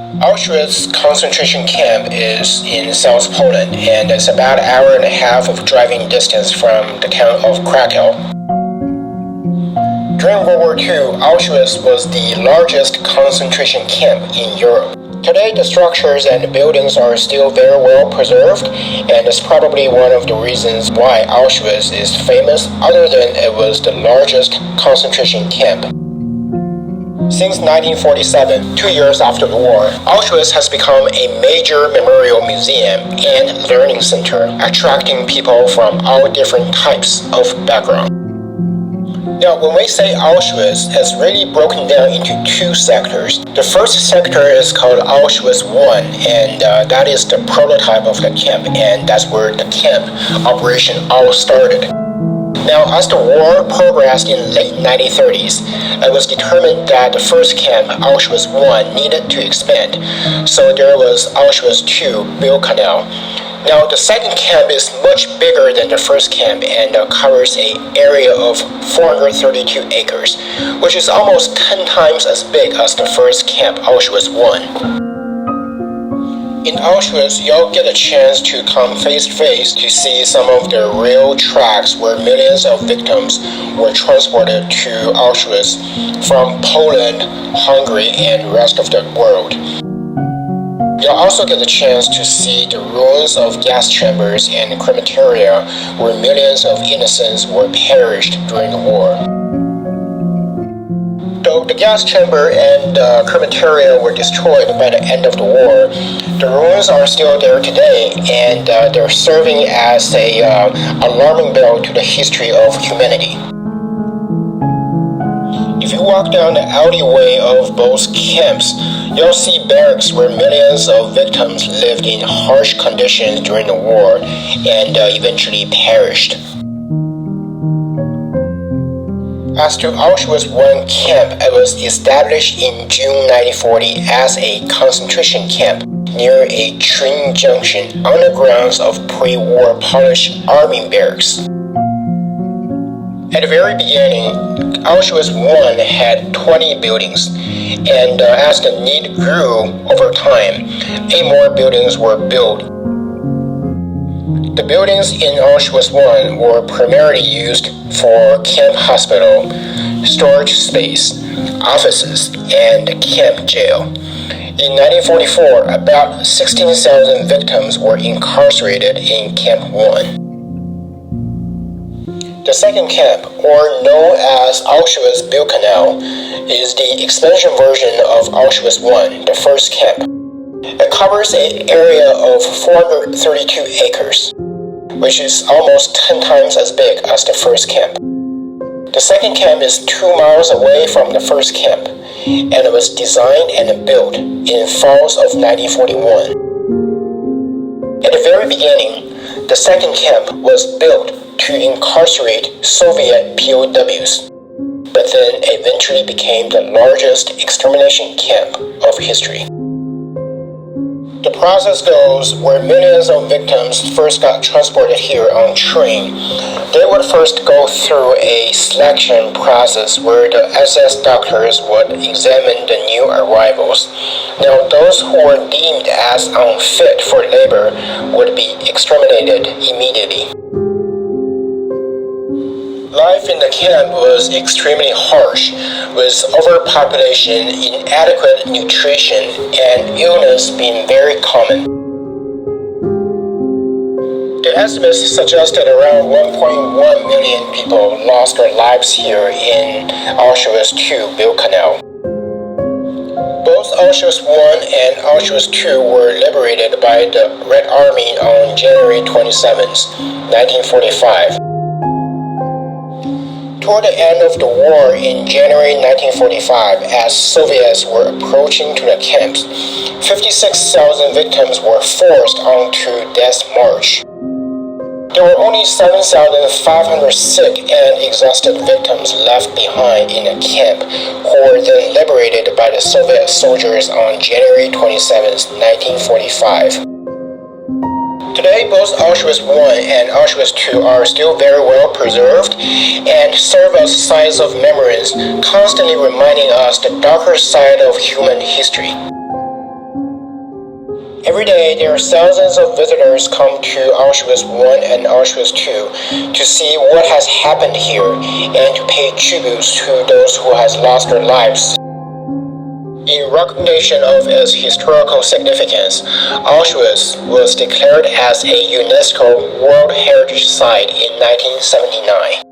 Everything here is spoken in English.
Auschwitz concentration camp is in South Poland, and it's about an hour and a half of driving distance from the town of Krakow. During World War II, Auschwitz was the largest concentration camp in Europe. Today, the structures and the buildings are still very well preserved, and it's probably one of the reasons why Auschwitz is famous, other than it was the largest concentration camp. Since 1947, 2 years after the war, Auschwitz has become a major memorial museum and learning center, attracting people from all different types of background. Now, when we say Auschwitz, it's really broken down into two sectors. The first sector is called Auschwitz I, and that is the prototype of the camp, and that's where the camp operation all started. Now, as the war progressed in late 1930s, it was determined that the first camp, Auschwitz I, needed to expand. So there was Auschwitz II-Birkenau. Now, the second camp is much bigger than the first camp and covers an area of 432 acres, which is almost 10 times as big as the first camp, Auschwitz I. In Auschwitz, you'll get a chance to come face-to-face to see some of the real tracks where millions of victims were transported to Auschwitz from Poland, Hungary, and rest of the world. You'll also get a chance to see the ruins of gas chambers and crematoria where millions of innocents were perished during the war. Though the gas chamber and crematoria were destroyed by the end of the war, the ruins are still there today, and they're serving as an alarming bell to the history of humanity. If you walk down the alleyway of both camps, you'll see barracks where millions of victims lived in harsh conditions during the war and eventually perished. As to Auschwitz I camp, it was established in June 1940 as a concentration camp near a train junction on the grounds of pre-war Polish army barracks. At the very beginning, Auschwitz I had 20 buildings, and as the need grew over time, 8 more buildings were built. The buildings in Auschwitz I were primarily used for camp hospital, storage space, offices, and camp jail. In 1944, about 16,000 victims were incarcerated in Camp 1. The second camp, or known as Auschwitz-Birkenau, is the expansion version of Auschwitz I, the first camp. It covers an area of 432 acres, which is almost 10 times as big as the first camp. The second camp is 2 miles away from the first camp, and it was designed and built in fall of 1941. At the very beginning, the second camp was built to incarcerate Soviet POWs, but then eventually became the largest extermination camp of history. The process goes where millions of victims first got transported here on train. They would first go through a selection process where the SS doctors would examine the new arrivals. Now, those who were deemed as unfit for labor would be exterminated immediately. Life in the camp was extremely harsh, with overpopulation, inadequate nutrition, and illness being very common. The estimates suggest that around 1.1 million people lost their lives here in Auschwitz II-Birkenau. Both Auschwitz I and Auschwitz II were liberated by the Red Army on January 27, 1945. Toward the end of the war in January 1945, as Soviets were approaching to the camps, 56,000 victims were forced onto death march. There were only 7,500 sick and exhausted victims left behind in the camp, who were then liberated by the Soviet soldiers on January 27, 1945. Today, both Auschwitz I and Auschwitz II are still very well preserved and serve as sites of memories, constantly reminding us the darker side of human history. Every day, there are thousands of visitors come to Auschwitz I and Auschwitz II to see what has happened here and to pay tributes to those who has lost their lives. In recognition of its historical significance, Auschwitz was declared as a UNESCO World Heritage Site in 1979.